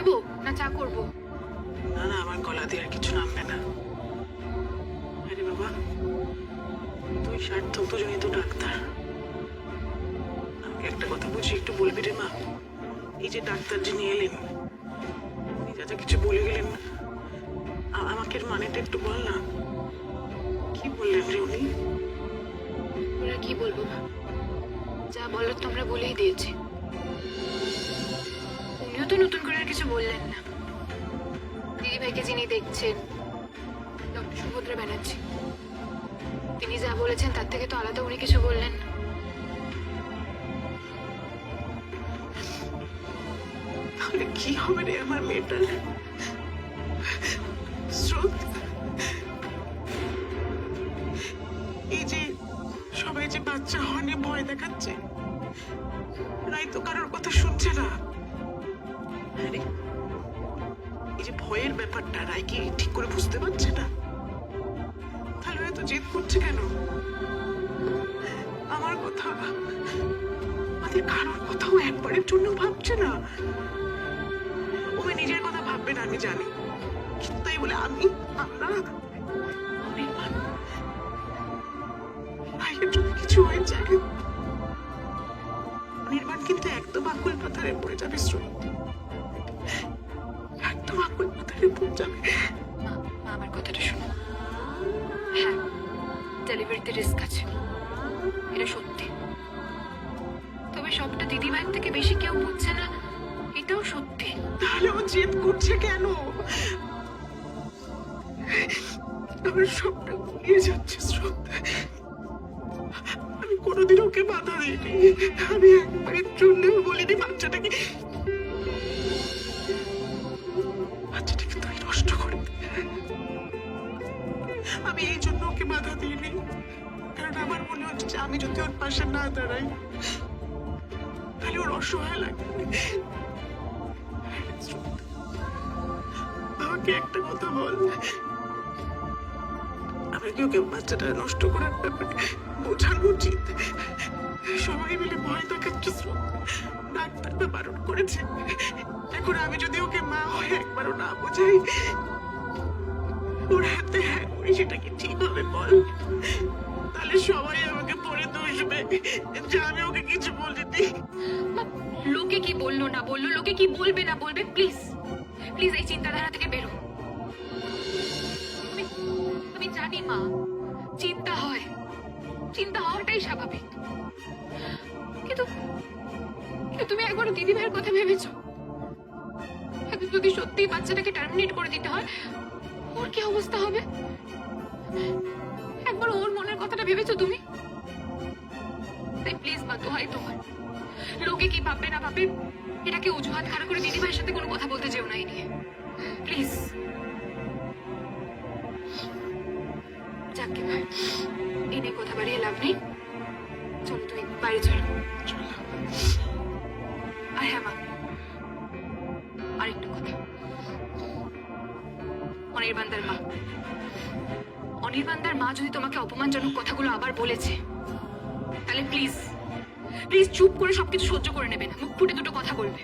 করবো না চা করবো? না না, আমার গলা দিয়ে আর কিছু নামবে না। আরে বাবা, তুই সার্থক, দুজনেই তো ডাক্তার। আমাকে একটা কথা বুঝিয়ে একটু বলবি রে মা। এই যে ডাক্তার যিনি এলেন, উনি যা যা কিছু বলে গেলেন, আমাকে এর মানেটা একটু বল না। কি বললেন রে উনি? ওরা কি বলবো মা, যা বলার তোমরা বলেই দিয়েছি। উনিও তো নতুন করে আর কিছু বললেন না। দিদিভাইকে যিনি দেখছেন, ডক্টর সুভদ্রা ব্যানার্জি, তিনি যা বলেছেন তার থেকে তো আলাদা উনি কিছু বললেন না। তাহলে কি হবে রে আমার মেয়েটার? স্রোত, এই যে সবাই যে বাচ্চা হওয়া ভয় দেখাচ্ছে, রাই তো কারোর কথা শুনছে না। আরে এই যে ভয়ের ব্যাপারটা রাই কি ঠিক করে বুঝতে পারছে না? তাহলে এত জেদ করছে কেন? আমার কথা, আমাদের কারোর কথাও একবারের জন্য ভাবছে না। ওকে নিজের কথা ভাববে না আমি জানি, কিন্তু তাই বলে আমরা অনির্বাণ, ভাইয়ের যদি কিছু হয়ে যায়, অনির্বাণ কিন্তু একদম আকুল পাথারে পড়ে যাবে। স্রোত, একদম আকুল পাথারে পড়ে যাবে। মা, আমার কথাটা শোনো। হ্যাঁ, ডেলিভারিতে রিস্ক আছে, এটা সত্যি। তবে সবটা দিদিভাইয়ের থেকে বেশি কেউ বুঝছে না, এটাও সত্যি। তাহলে ও জেদ করছে কেন? আমার সবটা গুলিয়ে যাচ্ছে স্রোত। আমি কোনোদিন ওকে বাধা দিইনি, আমি একবারের জন্যও বলিনি বাচ্চাটাকে তুই নষ্ট করে দে। আমি এই জন্য ওকে বাধা দিইনি, কারণ আমার মনে হচ্ছে যে আমি যদি ওর পাশে না দাঁড়াই তাহলে ওর অসহায় লাগবে। আমাকে একটা কথা বল, আমি কি ওকে বাচ্চাটা নষ্ট করার ব্যাপারে বোঝানো উচিত? সবাই মিলে ভয় দেখাচ্ছে, ডাক্তারটা বারণ করেছে। এখন আমি যদি ওকে মা হয়ে একবারও না বোঝাই, ওর হাতে হ্যাঁ করি, সেটা কি ঠিক হবে বল? তাহলে সবাই আমাকে পরে দোষবে যে আমি ওকে কিছু বলিনি। মা, লোকে কি বললো না বললো, লোকে কি বলবে না বলবে, প্লিজ প্লিজ এই চিন্তাধারা থেকে বেরো। আমি জানি মা, চিন্তা হয়, চিন্তা হওয়াটাই স্বাভাবিক, কিন্তু তুমি একবারও দিদিভাইয়ের কথা ভেবেছো? এখন যদি সত্যি বাচ্চাটাকে টার্মিনেট করে দিতে হয়, ওর কি অবস্থা হবে? একবার ওর মনের কথাটা ভেবেছো তুমি? তাই প্লিজ মা, দোহাই তোমার, লোকে কি ভাববে না ভাববে এটাকে অজুহাত খাড়া করে দিদিভাইয়ের সাথে কোনো কথা বলতে যেও না এই নিয়ে, প্লিজ। যাকে ভাই, এই নিয়ে কথা বাড়িয়ে লাভ নেই, চলো তুমি বাড়ি চলো। আর হ্যাঁ মা, আরেকটা কথা, অনির্বাণদার মা যদি তোমাকে অপমানজনক কথাগুলো আবার বলেছে, তাহলে প্লিজ প্লিজ চুপ করে সবকিছু সহ্য করে নেবে না, মুখ ফুটে দুটো কথা বলবে।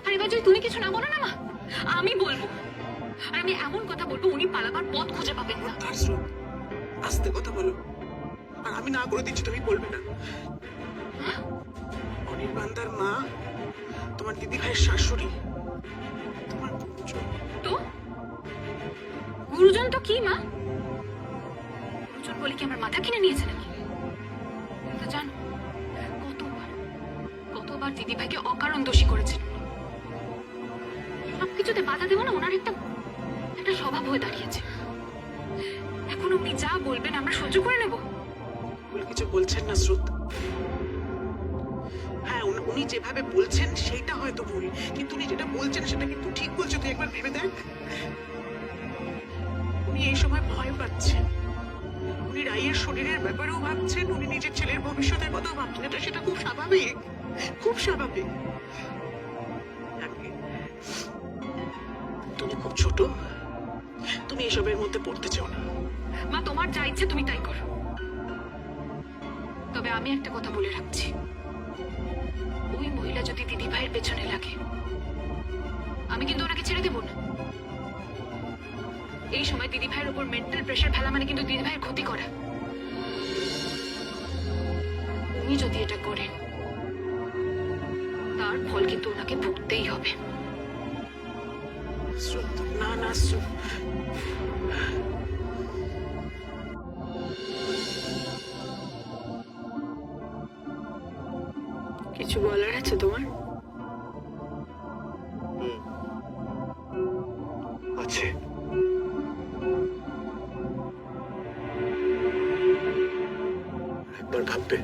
আর এবার যদি তুমি কিছু না বলো না মা, আমি বলবো, আর আমি এমন কথা বলবো উনি পালাবার পথ খুঁজে পাবেন না। আস্তে কথা বলো, আর আমি না করে দিচ্ছি তুমি বলবে না। অনির্বাণদার মা তোমার দিদি ভাইয়ের শাশুড়ি, তোমার তো গুরুজন তো কি মা? গুরুজন বলে কি আমার মাথা কিনে নিয়েছে নাকি? তো জানো কতবার দিদি ভাইকে অকারণ দোষী করেছেন। সবকিছুতে বাধা দেবো না ওনার একটা স্বভাব হয়ে দাঁড়িয়েছে। এখন উনি যা বলবেন আমরা সহ্য করে নেব। কিছু বলছেন না স্রোত। হ্যাঁ, উনি যেভাবে বলছেন সেটা হয়তো ভুল, কিন্তু উনি যেটা বলছেন সেটা কিন্তু ঠিক বলছে। তুই একবার ভেবে দেখ, উনি এই সময় ভয় পাচ্ছেন, উনি রাইয়ের শরীরের ব্যাপারেও ভাবছেন, উনি নিজের ছেলের ভবিষ্যতের কথাও ভাবছেন। এটা সেটা খুব স্বাভাবিক, খুব স্বাভাবিক। তুমি খুব ছোট, তুমি এসবের মধ্যে পড়তে চাও না। মা, তোমার যা ইচ্ছে তুমি তাই করো, তবে আমি একটা কথা বলে রাখছি, ওই মহিলা যদি দিদি ভাইয়ের পেছনে লাগে, আমি কিন্তু ওনাকে ছেড়ে দেবো না। এই সময় দিদি ভাইয়ের উপর মেন্টাল প্রেশার ফেলা মানে কিন্তু দিদি ভাইয়ের ক্ষতি করা। উনি যদি এটা করেন, তার ফল কিন্তু ওনাকে ভুগতেই হবে। না না কিছু বলার আছে তোমার? আছে। একবার ভাববে,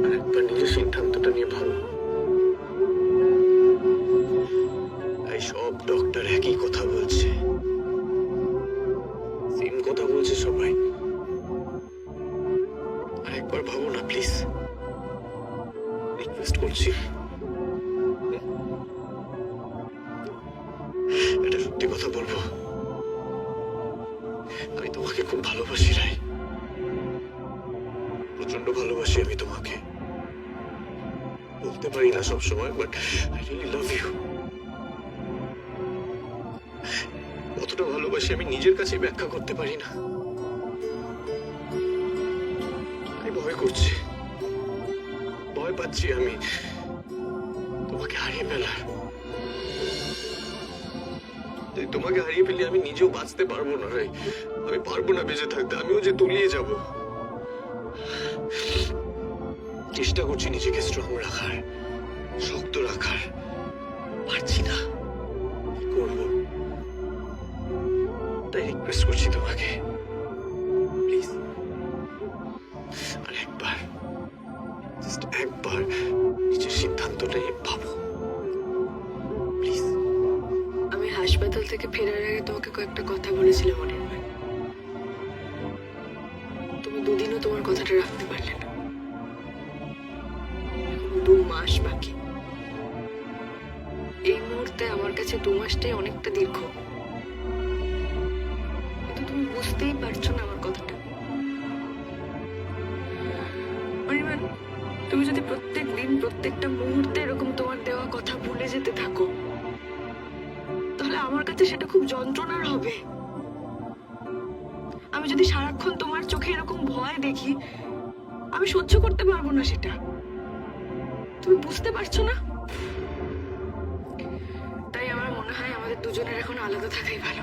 আর একবার নিজের সিদ্ধান্তটা নিয়ে ভাবো। এই সব ডক্টর একই কথা বলছে, সেম কথা বলছে সবাই। আর একবার ভাবো না প্লিজ, রিকোয়েস্ট করছি। এটা সত্যি কথা বলবো, আমি তোমাকে খুব ভালোবাসি রাই, প্রচন্ড ভালোবাসি আমি তোমাকে। বলতে পারি না সবসময়, but I really love you. কতটা ভালোবাসি আমি নিজের কাছে ব্যাখ্যা করতে পারি না। আমি ভয় করছি, ভয় পাচ্ছি আমি তোমাকে হারিয়ে ফেলার। তোমাকে হারিয়ে ফেলে আমি নিজেও বাঁচতে পারবো না রে, আমি পারবো না বেঁচে থাকতে, আমিও যে তলিয়ে যাব। চেষ্টা করছি নিজেকে স্ট্রং রাখার, শক্ত রাখার, পারছি না, কি করবো? তাই রিকোয়েস্ট করছি তোমাকে, প্লিজ আর একবার, জাস্ট একবার নিজের সিদ্ধান্তটা নিয়ে ভাবো প্লিজ। আমি হাসপাতাল থেকে ফেরার আগে তোমাকে কয়েকটা কথা বলেছিলাম অনির্বাণ। তুমি দুদিনও তোমার কথাটা রাখতে পারলে না। 2 মাস বাকি। এই মুহূর্তে আমার কাছে 2 মাসটাই অনেকটা দীর্ঘ, কিন্তু তুমি বুঝতেই পারছো না আমার কথাটা। অনির্বাণ, তুমি যদি প্রত্যেক দিন প্রত্যেকটা মুহূর্তে এরকম তোমার দেওয়া কথা ভুলে যেতে থাকো, তাহলে আমার কাছে সেটা খুব যন্ত্রণার হবে। আমি যদি সারাক্ষণ তোমার চোখে এরকম ভয় দেখি, আমি সহ্য করতে পারবো না সেটা। তুমি বুঝতে পারছো না? তাই আমার মনে হয় আমাদের দুজনের এখন আলাদা থাকাই ভালো।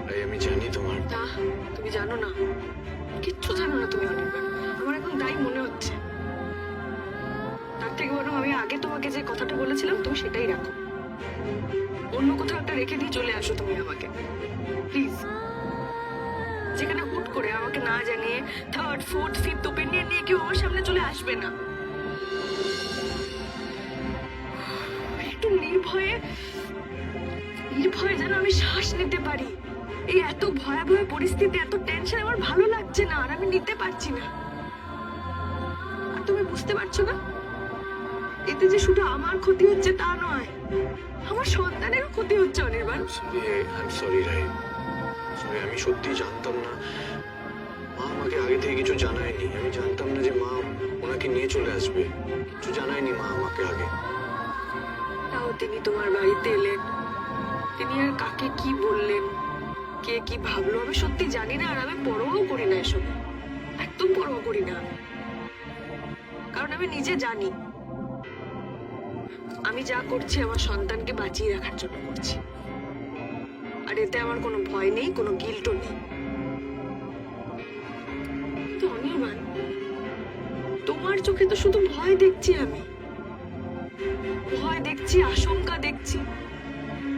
তাই আমি জানি তোমার। তা তুমি জানো না, কিচ্ছু জানো না তুমি অনির্বাণ। আমার এখন তাই মনে হচ্ছে। তার থেকে বরং আমি আগে তোমাকে যে কথাটা বলেছিলাম তুমি সেটাই রাখো। অন্য কোথাও একটা রেখে দিয়ে চলে আসো তুমি আমাকে, প্লিজ। যেখানে হুট করে আমাকে না জানিয়ে 3rd, 4th, 5th ওপিনিয়ন নিয়ে কেউ আমার সামনে চলে আসবে না। একটু নির্ভয়ে যেন আমি শ্বাস নিতে পারি। এই এত ভয়াবহ পরিস্থিতি, এত টেনশন আমার ভালো লাগছে না, আর আমি নিতে পারছি না। আর তুমি বুঝতে পারছো না, এতে যে শুধু আমার ক্ষতি হচ্ছে তা নয়, আমার সন্তানেরও ক্ষতি হচ্ছে অনির্বাণ। সরি রাই, সরি, আমি সত্যি জানতাম না। মা আমাকে আগে থেকে কিছু জানায়নি। আমি জানতাম না যে মা ওনাকে নিয়ে চলে আসবে, কিছু জানায়নি মা আমাকে আগে। তাও তিনি তোমার বাড়িতে এলেন, তিনি আর কাকে কি বললেন, কে কি ভাবলো আমি সত্যি জানি না। আর আমি পরোয়াও করি না এসব, একদম পরোয়া করি না। কারণ আমি নিজে জানি আমি যা করছি আমার সন্তানকে বাঁচিয়ে রাখার জন্য করছি। আর এতে আমার কোনো ভয় নেই, কোনো গিল্টও নেই। কিন্তু অনির্বাণ, তোমার চোখে তো শুধু ভয় দেখছি আমি, ভয় দেখছি, আশঙ্কা দেখছি,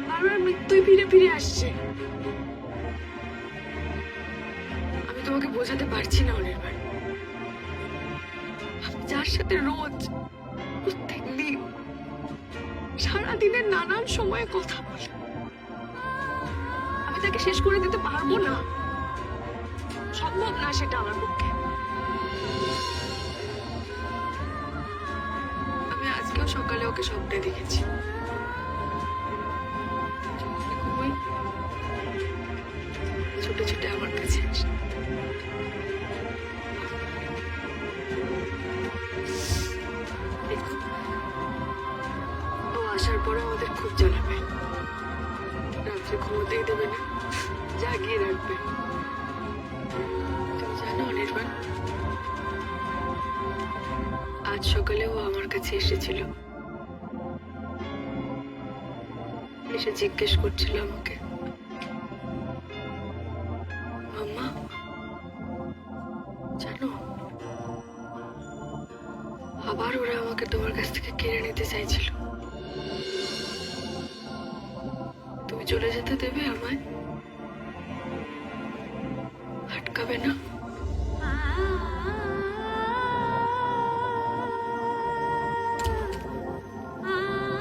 বারবার মৃত্যুই ফিরে ফিরে আসছে। আমি তোমাকে বোঝাতে পারছি না অনির্বাণ। আমি যার সাথে রোজ, প্রত্যেক দিন, সারাদিনের নানান সময়ে কথা বলি, আমি তাকে শেষ করে দিতে পারবো না, সম্ভব না সেটা আমার পক্ষে। আমি আজকেও সকালে ওকে স্বপ্নে দেখেছি। যখনই ঘুমোই, ছুটে ছুটে আমার কাছে আসে। ওদের খুব জ্বালাবে, রাত্রে ঘুমোতেই দেবে না, জাগিয়ে রাখবে। তুমি জানো অনির্বাণ, আজ সকালে ও আমার কাছে এসেছিল, এসে জিজ্ঞেস করছিল আমাকে, মাম্মা জানো আবার ওরা আমাকে তোমার কাছ থেকে কেড়ে নিতে চাইছিল, তুমি চলে যেতে দেবে আমায়? আটকাবে না?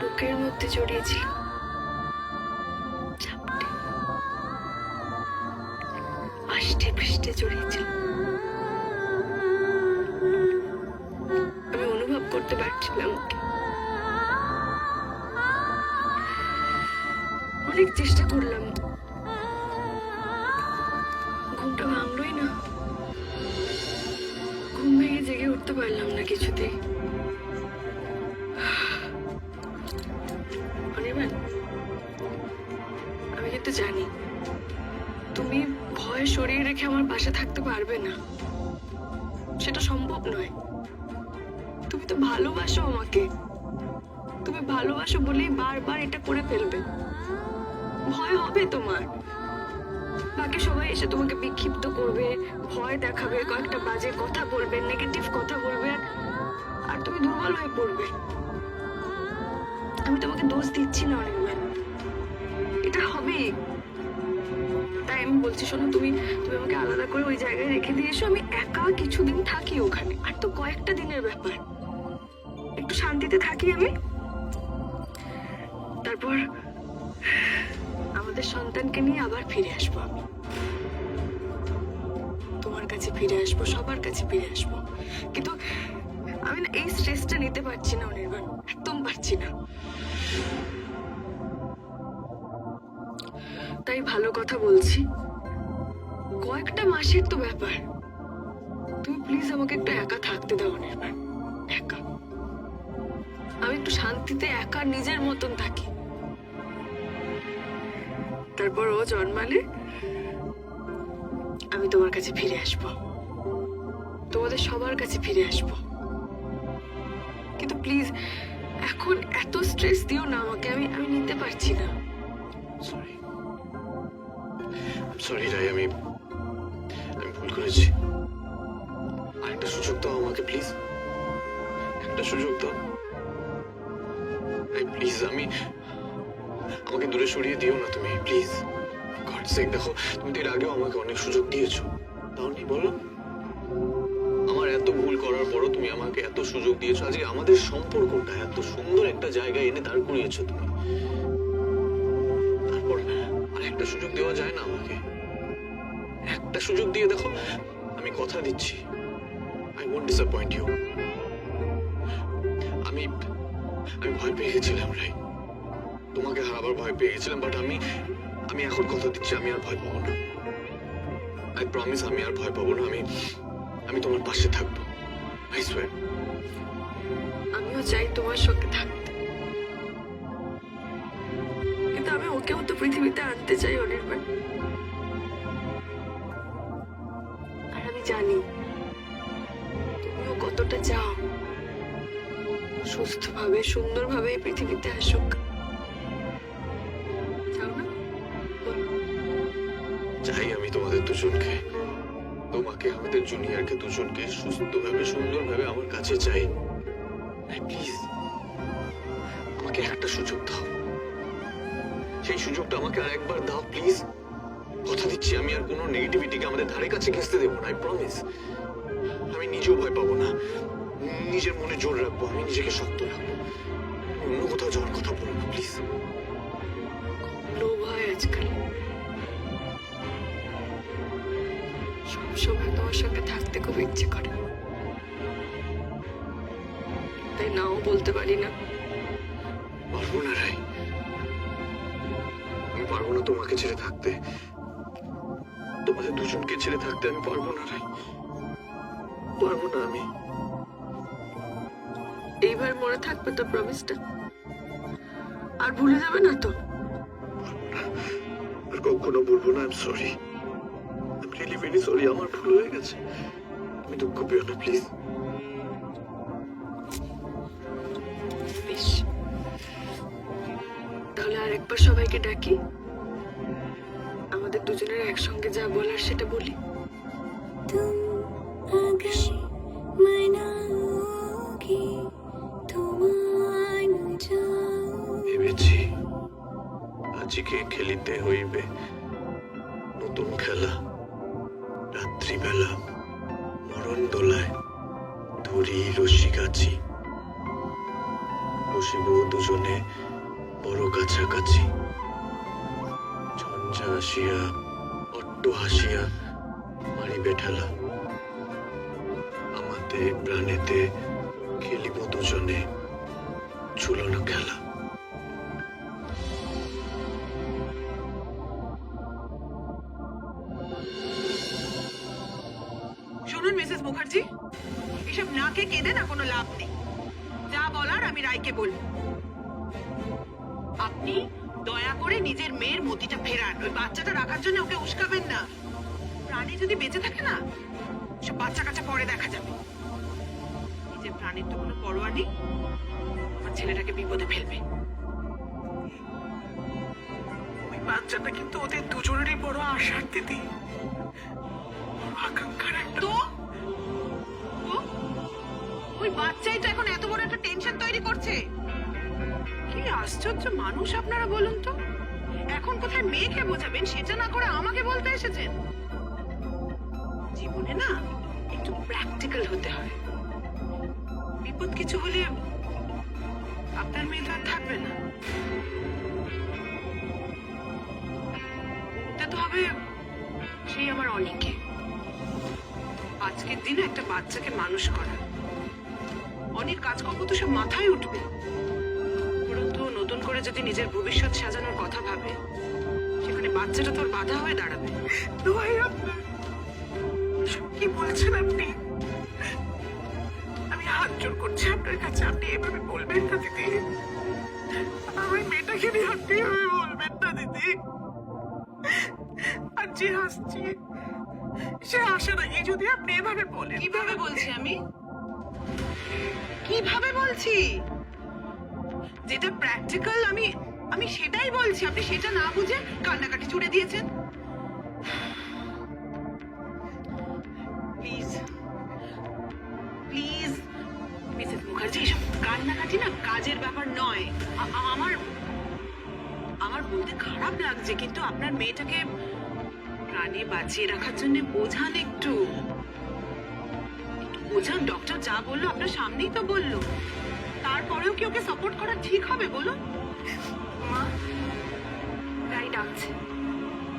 বুকের মধ্যে জড়িয়েছিল, চাপটে আষ্টে পৃষ্ঠে জড়িয়েছিল। আমি অনুভব করতে পারছিলাম ওকে। অনেক চেষ্টা করলাম, ঘুমটা ভাঙলোই না। ঘুম ভেঙে জেগে উঠতে পারলাম না কিছুতেই। অনির্বাণ, আমি কিন্তু জানি তুমি ভয় সরিয়ে রেখে আমার পাশে থাকতে পারবে না, সেটা সম্ভব নয়। তুমি তো ভালোবাসো আমাকে, তুমি ভালোবাসো বলেই বারবার এটা করে ফেলবে। ভয় হবে তোমার, বাকি সবাই এসে তোমাকে বিক্ষিপ্ত করবে, ভয় দেখাবে, কয়েকটা বাজে কথা বলবে, নেগেটিভ কথা বলবে, আর তুমি দুর্বল হয়ে পড়বে। আমি তোমাকে দোষ দিচ্ছি না অনির্বাণ, এটা হবেই। তাই আমি বলছি, শোনো, তুমি আমাকে আলাদা করে ওই জায়গায় রেখে দিয়ে এসো, আমি একা কিছুদিন থাকি ওখানে। আর তো কয়েকটা দিনের ব্যাপার, একটু শান্তিতে থাকি আমি। তারপর আমাদের সন্তানকে নিয়ে আবার ফিরে আসবো আমি, তোমার কাছে ফিরে আসবো, সবার কাছে ফিরে আসবো। কিন্তু আমি না এই স্ট্রেসটা নিতে পারছি না অনির্বাণ, একদম পারছি না। তাই ভালো কথা বলছি, কয়েকটা মাসের তো ব্যাপার, তুমি প্লিজ আমাকে একটু একা থাকতে দাও অনির্বাণ, একা। আমি একটু শান্তিতে একা নিজের মতন থাকি। তারপর ও জন্মালে আমি তোমার কাছে ফিরে আসবো, তোমাদের সবার কাছে ফিরে আসবো। কিন্তু প্লিজ এখন এত স্ট্রেস দিও না আমাকে, আমি নিতে পারছি না। সরি সরি রাই, আমি ভুল করেছি। আরেকটা সুযোগ দাও আমাকে প্লিজ, একটা সুযোগ দাও প্লিজ। আমাকে দূরে সরিয়ে দিও না তুমি, প্লিজ। গড সেক, দেখো তুমি তো এর আগেও আমাকে অনেক সুযোগ দিয়েছো, তাও নেই বলো? আমার এত ভুল করার পরও তুমি আমাকে এত সুযোগ দিয়েছো, আজকে আমাদের সম্পর্কটা এত সুন্দর একটা জায়গায় এনে দাঁড় করিয়েছো তুমি। তারপর আর একটা সুযোগ দেওয়া যায় না আমাকে? একটা সুযোগ দিয়ে দেখো, আমি কথা দিচ্ছি, আই ওয়ন্ট ডিসঅ্যাপয়েন্ট ইউ। আমি ভয় পেয়ে গেছিলাম রাই, তোমাকে হারাবার ভয় পেয়ে গেছিলাম, বাট আমি এখন কথা দিচ্ছি, আমি আর ভয় পাবো না। আই প্রমিস, আমি আর ভয় পাবো না। আমি তোমার পাশে থাকবো, আই সোয়ার। আমিও চাই তোমার সঙ্গে থাকতে, কিন্তু আমি ওকেও তো পৃথিবীতে আনতে চাই অনির্বাণ। আর আমি জানি তুমিও কতটা চাও সুস্থভাবে, সুন্দরভাবে এই পৃথিবীতে আসুক। চাও না? চাই আমি তোমাদের দুজনকে, তোমাকে, আমাদের জুনিয়রকে দুজনকে সুস্থভাবে, সুন্দরভাবে আমার কাছে চাই। প্লিজ আমাকে একটা সুযোগ দাও, সেই সুযোগটা আমাকে আর একবার দাও প্লিজ। কথা দিচ্ছি, আমি আর কোনো নেগেটিভিটিকে আমাদের ধারে কাছে ঘেঁচতে দেবো না, আই প্রমিস। আমি নিজেও ভয় পাবো না, নিজের মনে জোর রাখবো, আমি নিজেকে শক্ত রাখবো। অন্য কোথাও যাওয়ার কথা বলো না প্লিজ। লোভ হয় আজকাল, সবসময় তোমার সঙ্গে থাকতে খুব ইচ্ছে করে, তাই নাও বলতে পারি না। পারবো না রাই, আমি পারবো না তোমাকে ছেড়ে থাকতে, তোমাদের দুজনকে ছেড়ে থাকতে আমি পারবো না রাই, পারবো না আমি। এইবার মনে থাকবে তো প্রমিসটা? আর ভুলে যাবে না তো? আর কখনো বলবো না। I am sorry, I am really very sorry. আমার ভুল হয়ে গেছে, তুমি দুঃখ পেও না প্লিজ। বেশ, তাহলে আরেকবার সবাইকে ডাকি, আমাদের দুজনের একসঙ্গে যা বলার সেটা বলি। तुम अगर मनाओगी तो मान जाओ। ভেবেছি আজকে খেলিতে হইবে নতুন খেলা। রাত্রিবেলা মরণ দোলায় ধরি রশি গাছি, বসিব দুজনে বড় কাছাকাছি। ঝঞ্ঝা আসিয়া অট্ট হাসিয়া মারিবে ঠেলা, আমাতে প্রাণেতে খেলিব দুজনে ঝুলনো খেলা। শুনুন মিসেস মুখার্জি, এসব নাকে কেঁদে না কোনো লাভ নেই। যা বলার আমি রায়কে বলবো। আপনি দয়া করে নিজের মেয়ের মতিটা ফেরান। ওই বাচ্চাটা রাখার জন্য ওকে উস্কাবেন না। প্রাণী যদি বেঁচে থাকে না, সব বাচ্চা কাচ্চা পরে দেখা যাবে। নিজের প্রাণীর তো কোনো পরোয়া নেই, আমার ছেলেটাকে বিপদে ফেলবে। ওই বাচ্চাটা কিন্তু ওদের দুজনেরই বড় আশার দিদি, আকাঙ্ক্ষার একটা। তো ওই বাচ্চাই তো এখন এত বড় একটা টেনশন তৈরি করছে। কি আশ্চর্য মানুষ আপনারা বলুন তো। এখন কোথায় মেয়েকে বোঝাবেন সেটা না করে আমাকে বলতে এসেছেন। জীবনে না একটু প্র্যাকটিক্যাল হতে হয়। বিপদ কিছু হলে আপনার মেয়ে তো আর থাকবে না। বলতে তো হবে সেই আমার অনেকে। আজকের দিনে একটা বাচ্চাকে মানুষ করা, অনেক কাজকর্ম তো সব মাথায় উঠবে। পরন্তু নতুন করে যদি নিজের ভবিষ্যৎ সাজানোর কথা ভাবে, সেখানে বাচ্চাটা তোর বাধা হয়ে দাঁড়াবে। কি বলছেন আপনি? আমি হাত জোর করছি আপনার কাছে, আপনি এভাবে বলবেন না দিদি। আমার মেয়েটাকে নিয়ে আপনি এভাবে বলবেন না দিদি। আর যে হাসছি সে হাসে না, এই যদি আপনি এভাবে বলেন। কিভাবে বলছি আমি? কিভাবে বলছি? যেটা প্র্যাকটিক্যাল আমি সেটাই বলছি। আপনি সেটা না বুঝে কান্নাকাটি জুড়ে দিয়েছেন। প্লিজ প্লিজ মিসেস মুখার্জি, এসব কান্নাকাটি না কাজের ব্যাপার নয়। আমার বলতে খারাপ লাগছে, কিন্তু আপনার মেয়েটাকে প্রাণে বাঁচিয়ে রাখার জন্য বোঝান একটু। বোঝান, ডক্টর যা বললো আপনার সামনেই তো বললো। তারপরেও কি ওকে সাপোর্ট করা ঠিক হবে বলুন? মা, রাই ডাকছে।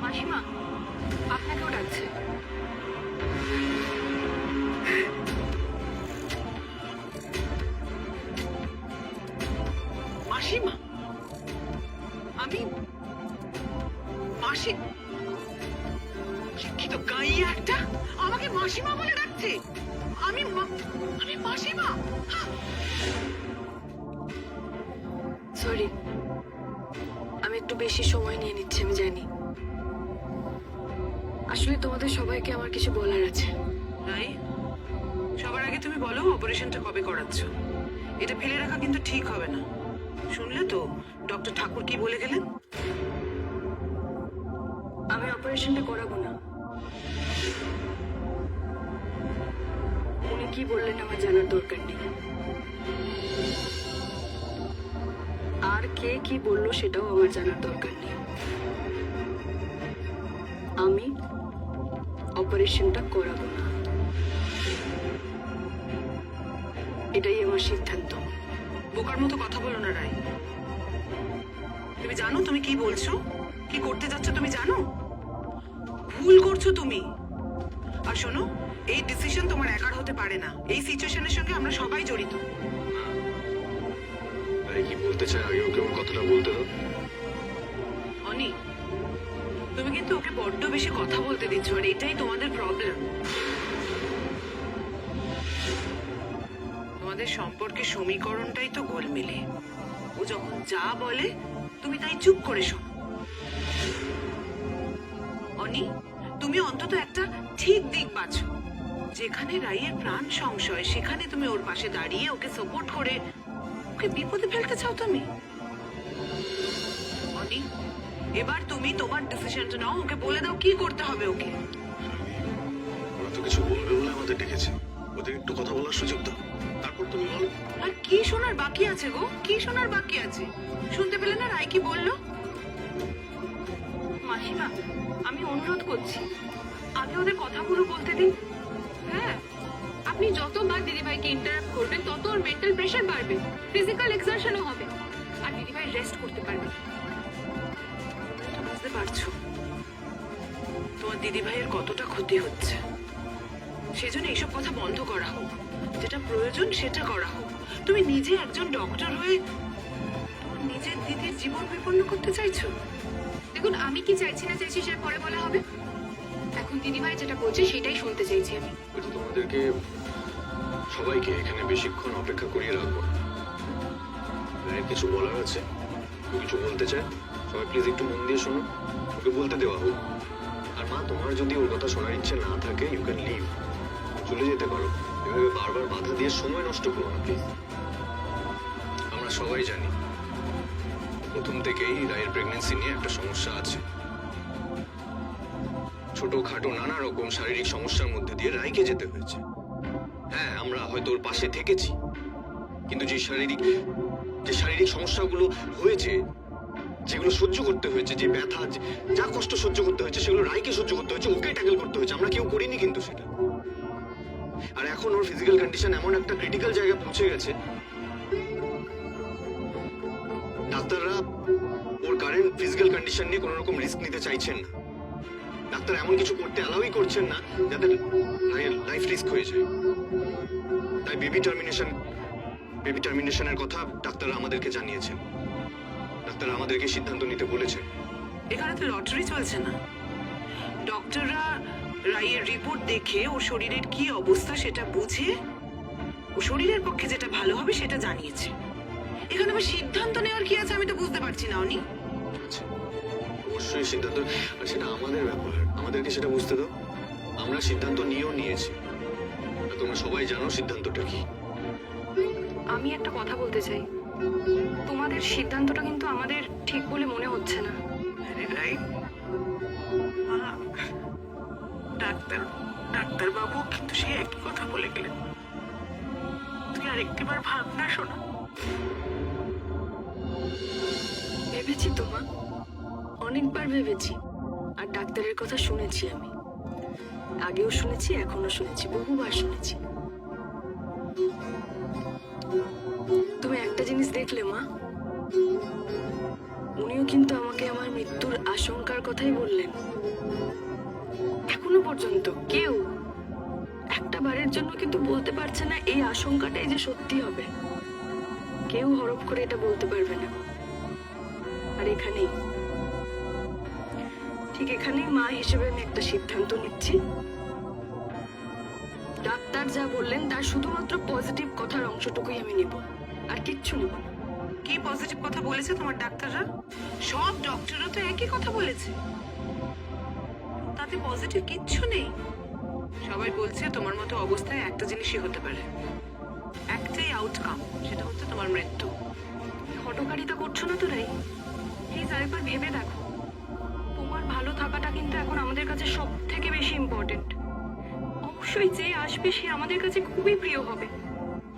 মাসিমা, আপনাকেও ডাকছে। মাসিমা? আমি মাসি? শিক্ষিত গাইয়া একটা আমাকে মাসিমা বলে ডাকছে। আমি মাসিমা? সরি, আমি একটু বেশি সময় নিয়ে নিচ্ছি, আমি জানি। আসলে তোমাদের সবাইকে আমার কিছু বলার আছে। তাই সবার আগে তুমি বলো অপারেশনটা কবে করাচ্ছ? এটা ফেলে রাখা কিন্তু ঠিক হবে না। শুনলে তো ডক্টর ঠাকুর কি বলে গেলেন? আমি অপারেশনটা করাবো না। উনি কি বললেন আমার জানার দরকার নেই। আর কে কি বললো সেটাও আমার জানার দরকার নেই। আমি অপারেশনটা করাবো না, এটাই আমার সিদ্ধান্ত। বোকার মতো কথা বলো না রাই। তুমি জানো তুমি কি বলছো, কি করতে যাচ্ছ? তুমি জানো ভুল করছো তুমি। আর শোনো, এই ডিসিশন তোমার একার হতে পারে না। এই সিচুয়েশনের সঙ্গে আমরা সবাই জড়িত। আরে কি বলতে চাই আগে ওকে ওর কথাটা বলতে দাও। অনি, তুমি কিন্তু ওকে বড্ড বেশি কথা বলতে দিচ্ছ, আর এটাই তোমাদের প্রবলেম। তোমাদের সম্পর্কে সমীকরণটাই তো গোলমেলে। ও যখন যা বলে তুমি তাই চুপ করে শোনো। অনি, তুমি অন্তত একটা ঠিক দিক বাছো। যেখানে রাইয়ের প্রাণ সংশয় সেখানে তুমি ওর পাশে দাঁড়িয়ে ওকে সাপোর্ট করে ওকে বিপদে ফেলতে চাও তুমি? অনি, এবার তুমি তোমার ডিসিশনটা নাও, ওকে বলে দাও কি করতে হবে ওকে। ওরা তো কিছু বলবে বলে আমাদের ডেকেছে, ওদের একটু কথা বলার সুযোগ দাও, তারপর তুমি বলো। আর কি শোনার বাকি আছে গো? কি শোনার বাকি আছে? শুনতে পেলে না রায় কি বললো? মাসিমা, আমি অনুরোধ করছি, আগে ওদের কথাগুলো বলতে দিন। হ্যাঁ, আপনি যতবার দিদিভাইকে ইন্টারাপ্ট করবেন তত ওর মেন্টাল প্রেশার বাড়বে, ফিজিক্যাল এক্সারশনও হবে, আর দিদিভাই রেস্ট করতে পারবে। তো বুঝতে পারছো তোমার দিদি ভাইয়ের কতটা ক্ষতি হচ্ছে। সেজন্য এইসব কথা বন্ধ করা হোক, যেটা প্রয়োজন সেটা করা হোক। তুমি নিজে একজন ডক্টর হয়ে তোমার নিজের দিদির জীবন বিপন্ন করতে চাইছো? দেখুন, আমি কি চাইছি না চাইছি সেটা পরে বলা হবে। এখন দিদিভাই যেটা বলছে সেটাই শুনতে চাইছি আমি। বলছি তোমাদেরকে সবাইকে এখানে বেশিক্ষণ অপেক্ষা করিয়ে রাখবো না। রায়ের কিছু বলার আছে, ও কিছু বলতে চায়, সবাই প্লিজ একটু মন দিয়ে শোনো, ওকে বলতে দেওয়া হোক। আর মা, তোমার যদি ওর কথা শোনার ইচ্ছে না থাকে, ইউ ক্যান লিভ, চলে যেতে পারো। এভাবে বারবার বাধা দিয়ে সময় নষ্ট করো না প্লিজ। আমরা সবাই জানি প্রথম থেকেই রায়ের প্রেগন্যান্সি নিয়ে একটা সমস্যা আছে। ছোটখাটো নানা রকম শারীরিক সমস্যার মধ্যে দিয়ে রায়কে যেতে হয়েছে। হ্যাঁ, আমরা হয়তো ওর পাশে থেকেছি, কিন্তু যে শারীরিক সমস্যাগুলো হয়েছে, যেগুলো সহ্য করতে হয়েছে, যে ব্যথা, যা কষ্ট সহ্য করতে হয়েছে, সেগুলো রায়কে সহ্য করতে হয়েছে, ওকে ট্যাকেল করতে হয়েছে। আমরা কেউ করিনি কিন্তু সেটা। আর এখন ওর ফিজিক্যাল কন্ডিশন এমন একটা ক্রিটিক্যাল জায়গায় পৌঁছে গেছে, ডাক্তাররা ওর কারেন্ট ফিজিক্যাল কন্ডিশন নিয়ে কোনো রকম রিস্ক নিতে চাইছেন না। ডাক্তার এমন কিছু করতে অ্যালাউই করছেন না যাতে লাইফ রিস্ক হয়ে যায়। তাই বেবি টার্মিনেশনের কথা ডাক্তাররা আমাদেরকে জানিয়েছেন। ডাক্তাররা আমাদেরকে সিদ্ধান্ত নিতে বলেছেন। এখানে তো লটারি চলছে না। ডক্টররা রাইয়ের রিপোর্ট দেখে ওর শরীরের কি অবস্থা সেটা বুঝে ও শরীরের পক্ষে যেটা ভালো হবে সেটা জানিয়েছে। এখানে আবার সিদ্ধান্ত নেওয়ার কি আছে আমি তো বুঝতে পারছি না। অনি, আচ্ছা, অবশ্যই সিদ্ধান্ত, আর সেটা আমাদের ব্যাপার, আমাদেরকে সেটা বুঝতে দাও। আমরা সিদ্ধান্ত নিয়েছি, আর তোমরা সবাই জানো সিদ্ধান্তটা কি। আমি একটা কথা বলতে চাই, তোমাদের সিদ্ধান্তটা কিন্তু আমাদের ঠিক বলে মনে হচ্ছে না। আরে রাই, ডাক্তার বাবু কিন্তু সে একই কথা বলে গেলেন। তুই আর একটিবার ভাব না শোনা। ভেবেছি তোমা, অনেকবার ভেবেছি, আর ডাক্তারের কথা শুনেছি আমি, আগেও শুনেছি, এখনো শুনেছি, বহুবার শুনেছি। তুমি একটা জিনিস দেখলে মা, উনিও কিন্তু আমাকে আমার মৃত্যুর আশঙ্কার কথাই বললেন। এখনো পর্যন্ত কেউ একটা বারের জন্য কিন্তু বলতে পারছে না এই আশঙ্কাটাই যে সত্যি হবে। কেউ হরপ করে এটা বলতে পারবে না। আর এখানেই, ঠিক এখানেই মা হিসেবে আমি একটা সিদ্ধান্ত নিচ্ছি। ডাক্তার যা বললেন তার শুধুমাত্র পজিটিভ কথার অংশটুকুই আমি নেব, আর কিচ্ছু নেব না। কি পজিটিভ কথা বলেছে তোমার ডাক্তাররা? সব ডক্টররা তো একই কথা বলেছে, তাতে পজিটিভ কিচ্ছু নেই। সবাই বলছে তোমার মতো অবস্থায় একটা জিনিসই হতে পারে, একটাই আউটকাম, সেটা হচ্ছে তোমার মৃত্যু। হটকারিতা করছো না তো রাই? প্লিজ আরেকবার ভেবে দেখো। তোমার ভালো থাকাটা কিন্তু এখন আমাদের কাছে সব থেকে বেশি ইম্পর্টেন্ট। অবশ্যই যে আসবে সে আমাদের কাছে খুবই প্রিয় হবে,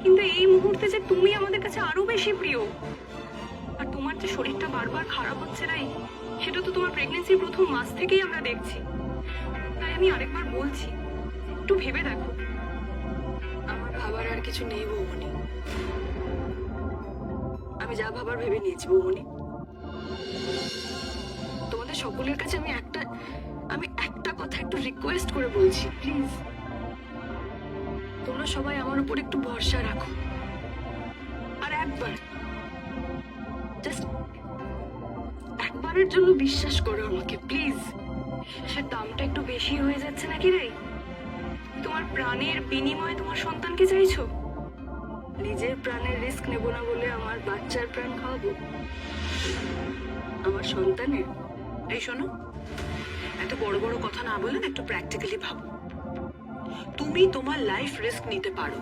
কিন্তু এই মুহূর্তে যে তুমি আমাদের কাছে আরো বেশি প্রিয়। আর তোমার যে শরীরটা বারবার খারাপ হচ্ছে রাই, সেটা তো তোমার প্রেগনেন্সির প্রথম মাস থেকেই আমরা দেখছি। তাই আমি আরেকবার বলছি, একটু ভেবে দেখো। আমার ভাবার আর কিছু নেই বৌমনি, আমি যা ভাবার ভেবে নিয়েছি বৌমনি। তোমাদের সকলের কাছে আমি একটা কথা একটু রিকোয়েস্ট করে বলছি, প্লিজ তোমরা সবাই আমার উপর একটু ভরসা রাখো। আর জাস্ট একবারের জন্য বিশ্বাস করো আমাকে প্লিজ। সে দামটা একটু বেশি হয়ে যাচ্ছে নাকি রে? তোমার প্রাণের বিনিময়ে তোমার সন্তানকে চাইছো? নিজের প্রাণের রিস্ক নেব না বলে আমার বাচ্চার প্রাণ খাওয়াবো? আমার সন্তানের। এই শোনো, এত বড় বড় কথা না বলেন, একটু প্র্যাকটিক্যালি ভাবো। তুমি তোমার লাইফ রিস্ক নিতে পারো,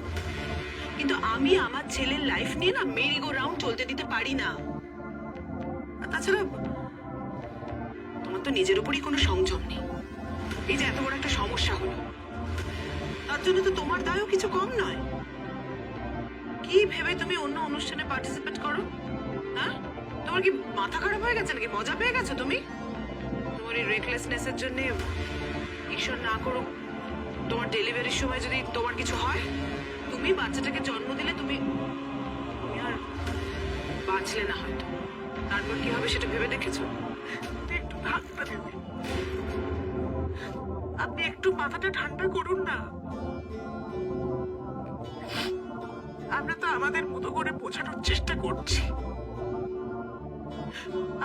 কিন্তু আমি আমার ছেলের লাইফ নিয়ে না মেরি গো রাউন্ড চলতে দিতে পারি না। আর তাছাড়া তোমার তো নিজের উপরই কোনো সংযম নেই। এই যে এত বড় একটা সমস্যা হলো, তার জন্য তো তোমার দায়ও কিছু কম নয়। কি ভেবে তুমি অন্য অনুষ্ঠানে পার্টিসিপেট করো? হ্যাঁ, তোমার কি মাথা খারাপ হয়ে গেছে নাকি? মজা পেয়ে গেছো তুমি? তোমার এই রেকলেসনেসের জন্য ঈশ্বর না করুক তোমার ডেলিভারির সময় যদি তোমার কিছু হয়, তুমি বাচ্চাটাকে জন্ম দিলে তুমি আর বাঁচলে না হয়তো। তারপর কি হবে সেটা ভেবে দেখেছো? একটু ঠান্ডা দিদি, আপনি একটু মাথাটা ঠান্ডা করুন না। আমরা তো আমাদের মতো করে বোঝানোর চেষ্টা করছি,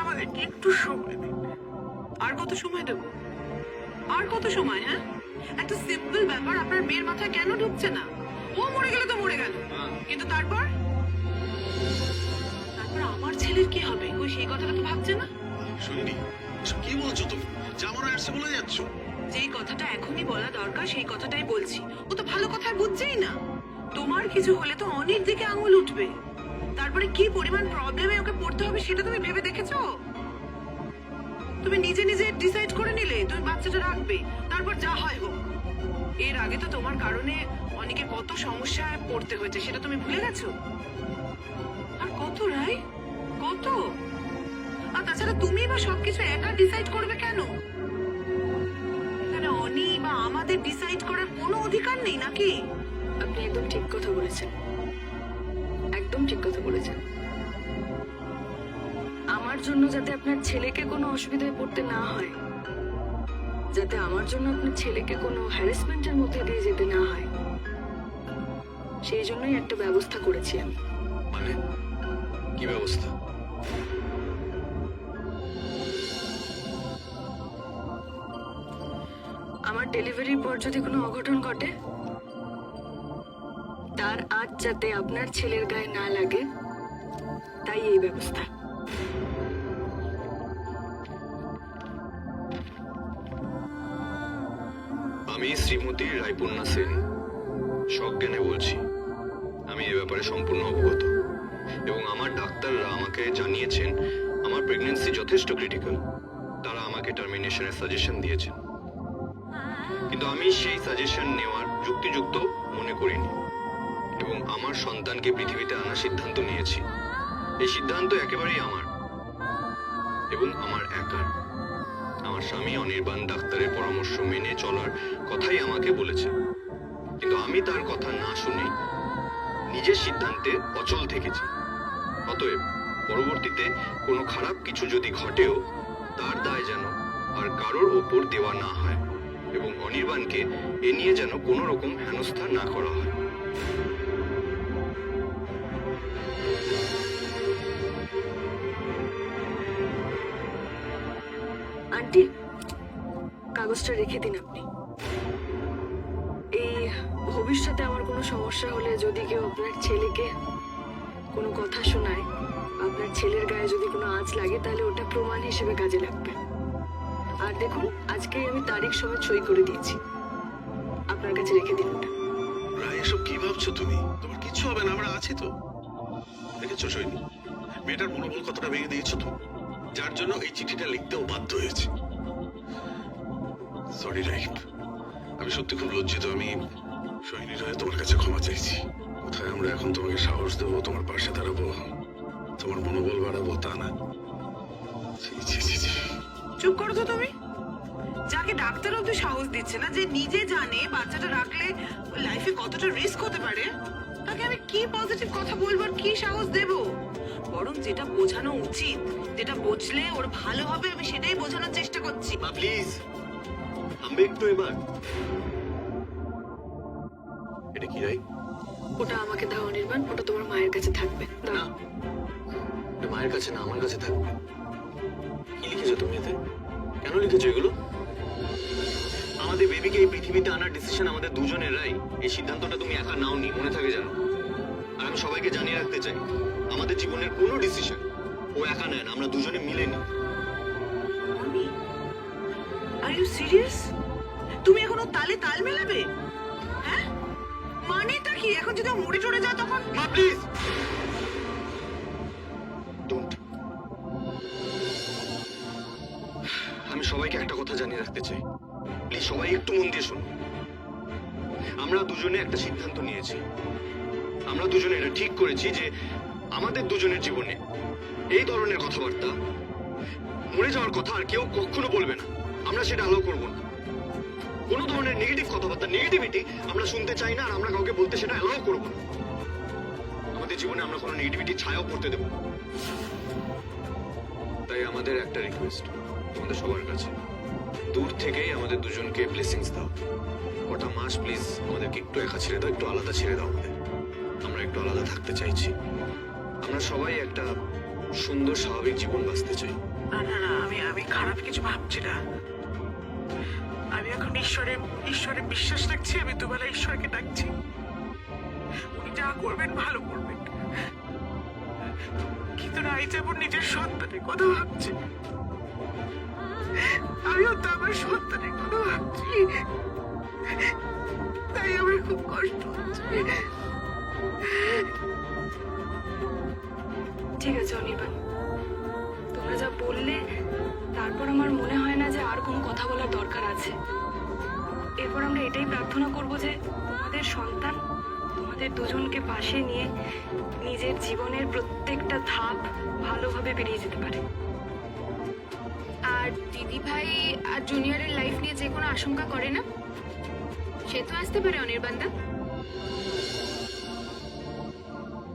আমাদেরকে একটু সময় দিন। আর কত সময় দেবো? আর কত সময়? হ্যাঁ, একটা সিম্পল ব্যাপার আপনার মেয়ের মাথায় কেন ঢুকছে না? ও মরে গেলে তো মরে গেল, কিন্তু তারপর তারপর আমার ছেলের কি হবে? ওই সেই কথাটা তো ভাবছে না। শুনিনি, কি বলছো তুমি? যেমন আসছে বলে যাচ্ছ। যেই কথাটা এখনই বলা দরকার সেই কথাটাই বলছি। ও তো ভালো কথায় বুঝছেই না। তোমার কিছু হলে তো অনেক দিকে আঙুল উঠবে। তারপরে কি পরিমাণ প্রবলেমে ওকে পড়তে হবে সেটা তুমি ভেবে দেখেছো? তুমি নিজে নিজে ডিসাইড করে নিলে তুমি বাচ্চাটা রাখবে, তারপর যা হয় হোক। এর আগে তো তোমার কারণে অনেকে কত সমস্যায় পড়তে হয়েছে, সেটা তুমি ভুলে গেছো? আর কত রাই, কত? আর তাছাড়া তুমি বা সবকিছু একা ডিসাইড করবে কেন? এখানে অনি বা আমাদের ডিসাইড করার কোনো অধিকার নেই নাকি? আপনি একদম ঠিক কথা বলেছেন, একদম ঠিক কথা বলেছেন। আমার জন্য যাতে আপনার ছেলেকে কোনো অসুবিধায় পড়তে না হয়, যাতে আমার জন্য আপনার ছেলেকে কোনো হ্যারাসমেন্টের মধ্যে দিয়ে যেতে না হয়, সেই জন্যই একটা ব্যবস্থা করেছি আমি। মানে কি ব্যবস্থা? আমার ডেলিভারির পর যদি কোনো অঘটন ঘটে, তার আজ যাতে আপনার ছেলের গায়ে না লাগে, তাই এই ব্যবস্থা। আমি শ্রীমতী রায়পূর্ণা সেন সজ্ঞানে বলছি। আমি এ ব্যাপারে সম্পূর্ণ অবগত এবং আমার ডাক্তাররা আমাকে জানিয়েছেন আমার প্রেগন্যান্সি যথেষ্ট ক্রিটিক্যাল। তারা আমাকে টার্মিনেশনের সাজেশন দিয়েছেন, কিন্তু আমি সেই সাজেশন নেওয়ার যুক্তিযুক্ত মনে করিনি এবং আমার সন্তানকে পৃথিবীতে আনার সিদ্ধান্ত নিয়েছি। এই সিদ্ধান্ত একেবারেই আমার এবং আমার একার। আমার স্বামী অনির্বাণ ডাক্তারের পরামর্শ মেনে চলার কথাই আমাকে বলেছে, কিন্তু আমি তার কথা না শুনে নিজের সিদ্ধান্তে অচল থেকেছি। অতএব পরবর্তীতে কোনো খারাপ কিছু যদি ঘটেও তার দায় যেন আর কারোর ওপর দেওয়া না হয় এবং অনির্বাণকে এ নিয়ে যেন কোনো রকম হেনস্থা না করা হয়। আন্টি, কাগজটা রেখে দিন আপনি। এই ভবিষ্যতে আমার কোনো সমস্যা হলে যদি কেউ আপনার ছেলেকে কোনো কথা শোনায়, আপনার ছেলের গায়ে যদি কোনো আঁচ লাগে, তাহলে ওটা প্রমাণ হিসেবে কাজে লাগবে। আর দেখুন, আজকে আমি তারিখ সমেত সই করে দিয়েছি, আপনার কাছে রেখে দিন ওটা। রায়, এসব কি ভাবছো তুমি? তোমার কিচ্ছু হবে না, আমরা আছি তো। দেখেছো সৈনী, মেয়েটার মনোবল কতটা ভেঙে দিয়েছো তো, যার জন্য এই চিঠিটা লিখতেও বাধ্য হয়েছে। সরি রাই, আমি সত্যি খুব লজ্জিত। আমি সৈনী হয়ে তোমার কাছে ক্ষমা চাইছি। কোথায় আমরা এখন তোমাকে সাহস দেবো, তোমার পাশে দাঁড়াবো, তোমার মনোবল বাড়াবো, তা না। ছি, ছি, ছি, ছি। চুপ করো তো তুমি। যাকে ডাক্তার অব্দি সাহস দিচ্ছে না, যে নিজে জানে বাচ্চাটা রাখলে লাইফে কতটা রিস্ক হতে পারে, তাকে আমি কি পজিটিভ কথা বলবো আর কি সাহস দেব? বরং যেটা বোঝানো উচিত, যেটা বুঝলে ওর ভালো হবে, আমি সেটাই বোঝানোর চেষ্টা করছি। মা প্লিজ থামবে একটু এবার। এটা কি রাই? ওটা আমাকে দাও অনির্বাণ, ওটা তোমার মায়ের কাছে থাকবে। দাও। না, এটা মায়ের কাছে না, আমার কাছে থাকবে। কি লিখেছো তুমি এতে? কেন লিখেছো এগুলো? আমাদের বেবিকে এই পৃথিবীতে আনার ডিসিশন আমাদের দুজনের। রাই, এই সিদ্ধান্তটা তুমি একা নাওনি, মনে থাকে জানো। আর আমি সবাইকে জানিয়ে রাখতে চাই, আমাদের জীবনের কোনো ডিসিশন ও একা নেয় না, আমরা দুজনে মিলে নিই। তুমি? Are you serious? তুমি এখনো তালে তাল মেলাবে? হ্যাঁ, মানেটা কি? এখন যদি ও মরে চড়ে যায় তখন? মা প্লিজ ডোন্ট। আমি সবাইকে একটা কথা জানিয়ে রাখতে চাই, প্লিজ সবাই একটু মন দিয়ে শোনো। আমরা দুজনে একটা সিদ্ধান্ত নিয়েছি, আমরা দুজনে এটা ঠিক করেছি যে আমাদের দুজনের জীবনে এই ধরনের কথাবার্তা, মরে যাওয়ার কথা আর কেউ কখনো বলবে না। আমরা সেটা অ্যালাউ করবো না। কোনো ধরনের নেগেটিভ কথাবার্তা, নেগেটিভিটি আমরা শুনতে চাই না, আর আমরা কাউকে বলতে সেটা অ্যালাউ করবো না। আমাদের জীবনে আমরা কোনো নেগেটিভিটি ছায়াও পড়তে দেবো না। তাই আমাদের একটা রিকোয়েস্ট তোমাদের সবার কাছে, দূর থেকেই আমাদের দুজনকে ব্লেসিংস দাও। কটা মাস প্লিজ আমাদেরকে একটু একা ছেড়ে দাও, একটু আলাদা ছেড়ে দাও আমাদের। আমরা একটু আলাদা থাকতে চাইছি। আমরা সবাই একটা সুন্দর স্বাভাবিক জীবন বাঁচতে চাই। না না না, আমি খারাপ কিছু ভাবছি না। আমি এখন ঈশ্বরে বিশ্বাস রাখছি। আমি দুবেলা ঈশ্বরকে ডাকছি, উনি যা করবেন ভালো করবেন। কিন্তু রাই যেমন নিজের সন্তানের কথা ভাবছি, আমিও তো আমার সন্তানের কথা ভাবছি। তাই আমার খুব কষ্ট হচ্ছে। ঠিক আছে অনির্বাণ, তোমরা যা বললে তারপর আমার মনে হয় না যে আর কোনো কথা বলার দরকার আছে। এরপর আমরা এটাই প্রার্থনা করব যে তোমাদের সন্তান তোমাদের দুজনকে পাশে নিয়ে নিজের জীবনের প্রত্যেকটা ধাপ ভালোভাবে পেরিয়ে যেতে পারে। আর দিদি ভাই আর জুনিয়রের লাইফ নিয়ে যে কোনো আশঙ্কা করে না, সে তো আসতে পারে অনির্বাণদা।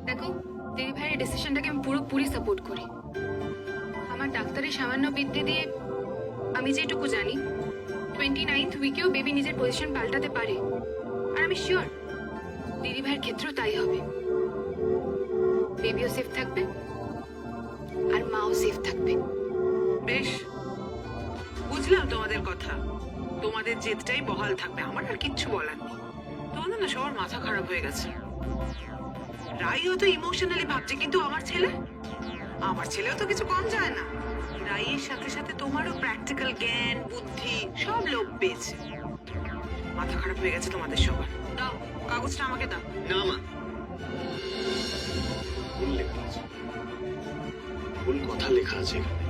দেখো, দিদি ভাইয়ের ডিসিশনটাকে আমি পুরোপুরি সাপোর্ট করি। আমার ডাক্তারের সামান্য বিদ্যে দিয়ে আমি যেটুকু জানি, 29th উইকেও বেবি নিজের পজিশন পাল্টাতে পারে। আর আমি শিওর দিদি ভাইয়ের ক্ষেত্রেও তাই হবে। বেবিও সেফ থাকবে আর মাও সেফ থাকবে। বেশ, বুঝলাম তোমাদের কথা। তোমাদের জেদটাই বহাল থাকবে, আমার আর কিচ্ছু বলার নেই। তোমাদের না সবার মাথা খারাপ হয়ে গেছে। রাই হয়তো ইমোশনালি ভাবছে, কিন্তু আমার ছেলেও তো কিছু কম যায় না। রাইয়ের সাথে সাথে তোমারও প্র্যাকটিক্যাল জ্ঞান বুদ্ধি সব লোপ পেয়েছে। মাথা খারাপ হয়ে গেছে তোমাদের সবার। দাও কাগজটা আমাকে দাও। না মা, ভুল লেখা আছে, ভুল কথা লেখা আছে এখানে।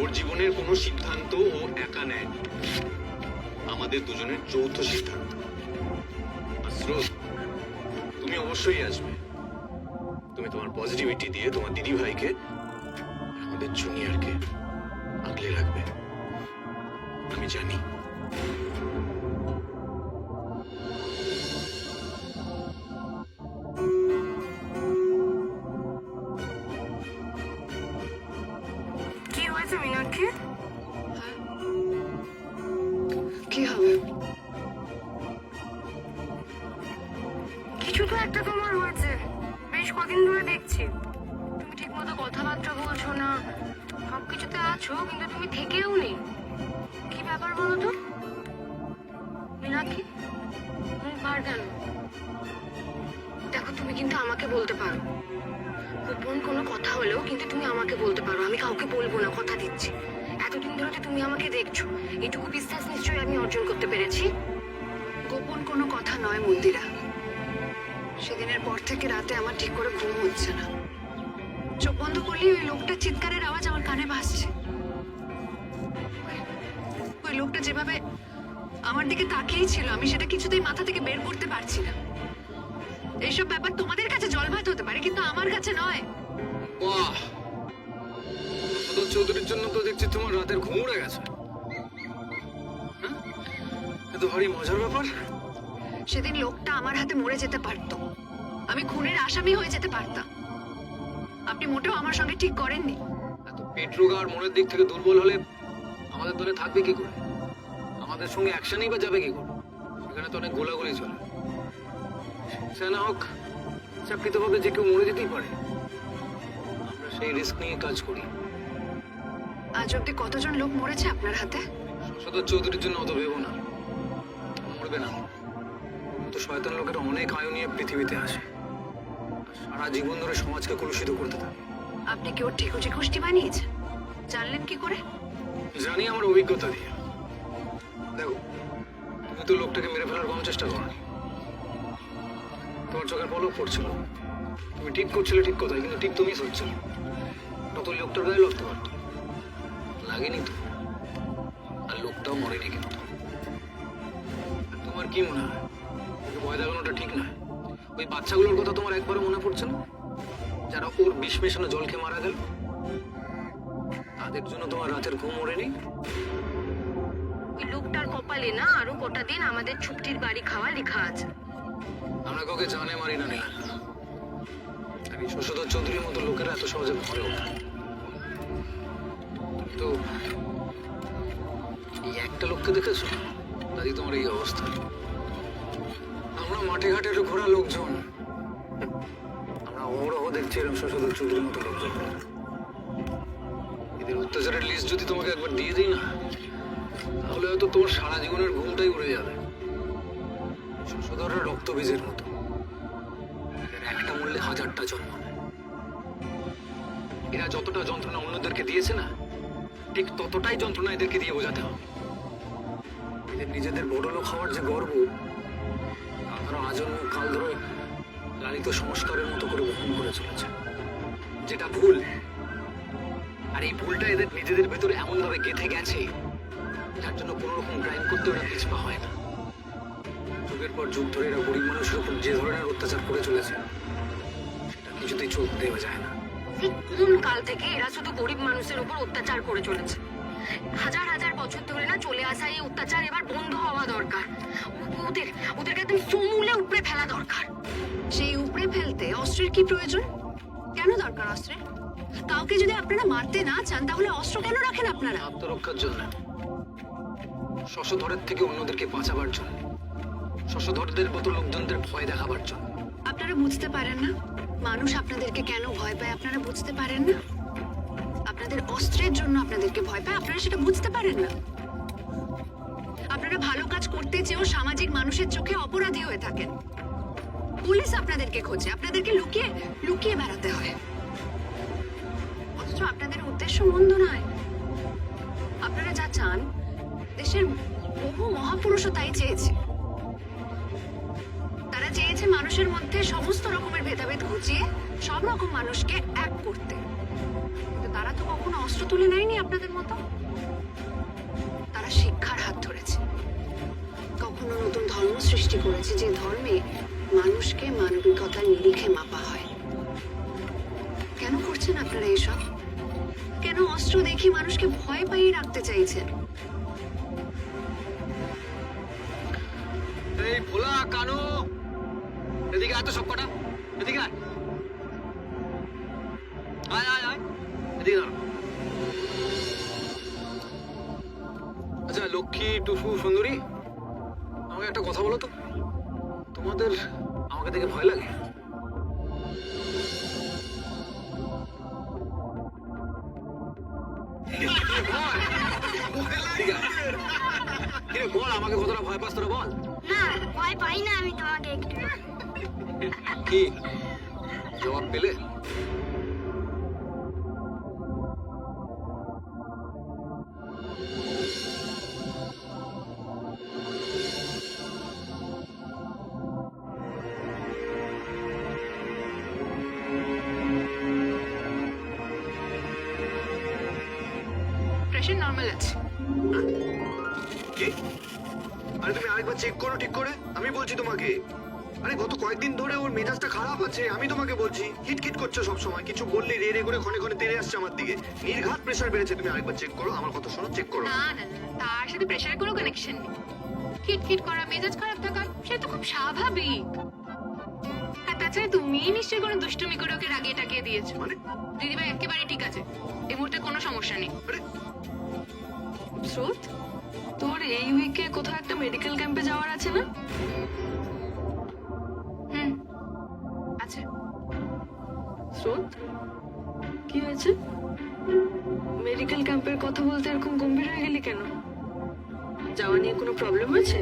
ওর জীবনের কোনো সিদ্ধান্ত ও একা নেয়, আমাদের দুজনের যৌথ সিদ্ধান্ত। আর স্রোত, তুমি অবশ্যই আসবে। তুমি তোমার পজিটিভিটি দিয়ে তোমার দিদি ভাইকে আর আমাদের জুনিয়রকে আগলে রাখবে, আমি জানি। কি হয়েছে মীনাক্ষী? কি হবে? কিছু তো একটা তোমার হয়েছে, বেশ কদিন ধরে দেখছি। তুমি ঠিক মতো কথাবার্তা বলছো না, সবকিছুতে আছো কিন্তু তুমি থেকেও নেই। কি ব্যাপার বলো তো মীনাক্ষী? মুখ ভার কেন? দেখো, তুমি কিন্তু আমাকে বলতে পারো। গোপন কোনো কথা হলেও কিন্তু তুমি আমাকে বলতে পারো, আমি কাউকে বলবো না, কথা দিচ্ছি। এতদিন ধরে তো তুমি আমাকে দেখছো, এটুকু বিশ্বাস নিশ্চয়ই আমি অর্জন করতে পেরেছি। গোপন কোনো কথা নয় মন্দিরা, সেদিনের পর থেকে রাতে আমার ঠিক করে ঘুম হচ্ছে না। চোখ বন্ধ করলেই ওই লোকটার চিৎকারের আওয়াজ আমার কানে ভাসছে। ওই লোকটা যেভাবে আমার দিকে তাকিয়েই ছিল, আমি সেটা কিছুতেই মাথা থেকে বের করতে পারছি না। এইসব ব্যাপার তোমাদের কাছে জলভাত হতে পারে, কিন্তু আমার কাছে নয়। বাহ, সদর চৌধুরীর জন্য তো দেখছি তোমার রাতের ঘুম উড়ে গেছে। হ্যাঁ? এত ভারী মজার ব্যাপার। সেদিন লোকটা আমার হাতে মরে যেতে পারতো, আমি খুনের আসামি হয়ে যেতে পারতাম। আপনি মোটেও আমার সঙ্গে ঠিক করেননি। এত পেট রোগা আর মনের দিক থেকে দুর্বল হলে আমাদের দলে থাকবে কি করে? আমাদের সঙ্গে অ্যাকশনই বা যাবে কি করে? সেখানে তো অনেক গোলাগুলি চলে। সে না হোক চাকরিতভাবে যে কেউ মরে যেতেই পারে, আমরা সেই রিস্ক নিয়ে কাজ করি। আজ অব্দি কতজন লোক মরেছে আপনার হাতে? সদর চৌধুরীর জন্য অত ভেবো না, মরবে না। তো শয়তান লোকের অনেক আয়ু নিয়ে পৃথিবীতে আসে, আর সারা জীবন ধরে সমাজকে কলুষিত করতে থাকে। আপনি কি ওর ঠিকুজি গোষ্ঠী বানিয়েছেন? জানলেন কি করে? জানি আমার অভিজ্ঞতা দিয়ে। দেখো, তুমি তো লোকটাকে মেরে ফেলার কম চেষ্টা করো। তোমার চোখের পলক পড়ছিল, তুমি ঠিক করছিলে ঠিক কথাই, কিন্তু ঠিক তো মিস হচ্ছিল। তত লোকটার গায়ে লাগতে পারতো, লাগেনি তো, আর লোকটাও মরেনি। কিন্তু তোমার কি মনে হয় ওকে ভয় দেখানোটা ঠিক নয়? ওই বাচ্চাগুলোর কথা তোমার একবারও মনে পড়ছে না, যারা ওর বিষ মেশানো জল খেয়ে মারা গেল? তাদের জন্য তোমার রাতের ঘুম ওড়েনি? ওই লোকটার কপালে না আরো কটা দিন আমাদের ছুটির বাড়ি খাওয়া লেখা আছে। আমরা কাউকে জানে মারি না নিলাম, আমি শশধর চৌধুরীর মতো লোকেরা এত সহজে মরেও না। তো এই একটা লোককে দেখেছো, তাই তোমার এই অবস্থা। আমরা মাঠে ঘাটে ঘোরা লোকজন, আমরা অহরহ দেখছি এরকম শশধর চৌধুরীর মতো লোকজন। এদের অত্যাচারের লিস্ট যদি তোমাকে একবার দিয়ে দিই না, তাহলে হয়তো তোমার সারা জীবনের ঘুমটাই উড়ে যাবে। শশধরের রক্তবীজের মতো, এদের একটা মূল্যে হাজারটা জন্ম নেয়। এরা যতটা যন্ত্রণা অন্যদেরকে দিয়েছে না, ঠিক ততটাই যন্ত্রণা এদেরকে দিয়ে বোঝাতে হবে। এদের নিজেদের বড়লোক হওয়ার যে গর্ব, তারা আজন্ম কাল ধরে লালিত সংস্কারের মতো করে বহন করে চলেছে, যেটা ভুল। আর এই ভুলটা এদের নিজেদের ভেতরে এমনভাবে গেঁথে গেছে, যার জন্য কোনো রকম ক্রাইম করতে ওরা পিছপা হয় না। যুগের পর যুগ ধরে এরা গরিব মানুষের উপর যে ধরনের অত্যাচার করে চলেছে, সেটা কিছুতেই চলতে দেওয়া যায় না। কোন কাল থেকে এরা শুধু গরিব মানুষের উপর অত্যাচার করে চলেছে? হাজার হাজার বছর ধরে না চলে আসা এই অত্যাচার এবার বন্ধ হওয়া দরকার। ওদেরকে একদম সমূলে উপড়ে ফেলা দরকার। সেই উপড়ে ফেলতে অস্ত্রের কি প্রয়োজন? কেন দরকার অস্ত্রের? কাউকে যদি আপনারা মারতে না চান, তাহলে অস্ত্র কেন রাখেন আপনারা? আত্মরক্ষার জন্য, শশধরের থেকে অন্যদেরকে বাঁচাবার জন্য, শশধরদের মতো লোকজনদের ভয় দেখাবার জন্য। আপনারা বুঝতে পারেন না মানুষ আপনাদেরকে কেন ভয় পায়? আপনারা বুঝতে পারেন না আপনাদের অস্ত্রের জন্য আপনাদেরকে ভয় পায়? আপনারা সেটা বুঝতে পারেন না। আপনারা ভালো কাজ করতে চেয়েও সামাজিক মানুষের চোখে অপরাধী হয়ে থাকেন। পুলিশ আপনাদেরকে খোঁজে, আপনাদেরকে লুকিয়ে লুকিয়ে বেড়াতে হয়। অথচ আপনাদের উদ্দেশ্য মন্দ নয়। আপনারা যা চান, দেশের বহু মহাপুরুষও তাই চেয়েছে। তারা চেয়েছে মানুষের মধ্যে সমস্ত রকমের ভেদাভেদ ঘুচিয়ে সব রকম মানুষকে এক করতে। কিন্তু তারা তো কখনো অস্ত্র তুলে নেয়নি আপনাদের মতো। তারা শিক্ষার হাত ধরেছে, কখনো নতুন ধর্ম সৃষ্টি করেছে, যে ধর্মে মানুষকে মানবিকতার নিরিখে মাপা হয়। কেন করছেন আপনারা এসব? কেন অস্ত্র দেখি মানুষকে ভয় পাইয়ে রাখতে চাইছেন? এই ভোলা কানু, এদিকে আয় তো সব কটা, এদিকে আয়, আয় আয় আয়, এদিকে দাঁড়া। আচ্ছা লক্ষ্মী, টুসু, সুন্দরী, আমাকে একটা কথা বলো তো, তোমাদের আমাকে দেখে ভয় লাগে? বল আমাকে, কতটা ভয় পাস তোরা বল। না, ভয় পাই না আমি তোমাকে একটু। কি জবাব পেলে? প্রেশার নর্মাল আছে। কি? আরে তুমি আরেকবার চেক করো ঠিক করে, আমি বলছি তোমাকে। আরে গত কয়েকদিন ধরে ওর মেজাজটা খারাপ আছে, আমি তোমাকে বলছি। খিটখিট করছে সব সময়, কিছু বললে রে রে করে ক্ষণে ক্ষণে তেড়ে আসছে আমার দিকে। নির্ঘাত প্রেশার বেড়েছে। তুমি আরেকবার চেক করো, আমার কথা শোনো, চেক করো। না না না, তার সাথে প্রেশারের কোনো কানেকশন নেই। খিটখিট করা, মেজাজ খারাপ থাকা, সেটা তো খুব স্বাভাবিক। আর তাছাড়া তুমি নিশ্চয়ই কোনো দুষ্টুমি করে ওকে রাগিয়ে টাকিয়ে দিয়েছো। মানে? দিদিভাই একেবারে ঠিক আছে, এই মুহূর্তে কোনো সমস্যা নেই। আরে স্রোত, তোর এই উইকে কোথাও একটা মেডিকেল ক্যাম্পে যাওয়ার আছে না? হুম, আচ্ছা। স্রোত, কি হয়েছে? মেডিকেল ক্যাম্পের কথা বলতে এরকম গম্ভীর হয়ে গেলি কেন? যাওয়া নিয়ে কোনো প্রবলেম হয়েছে?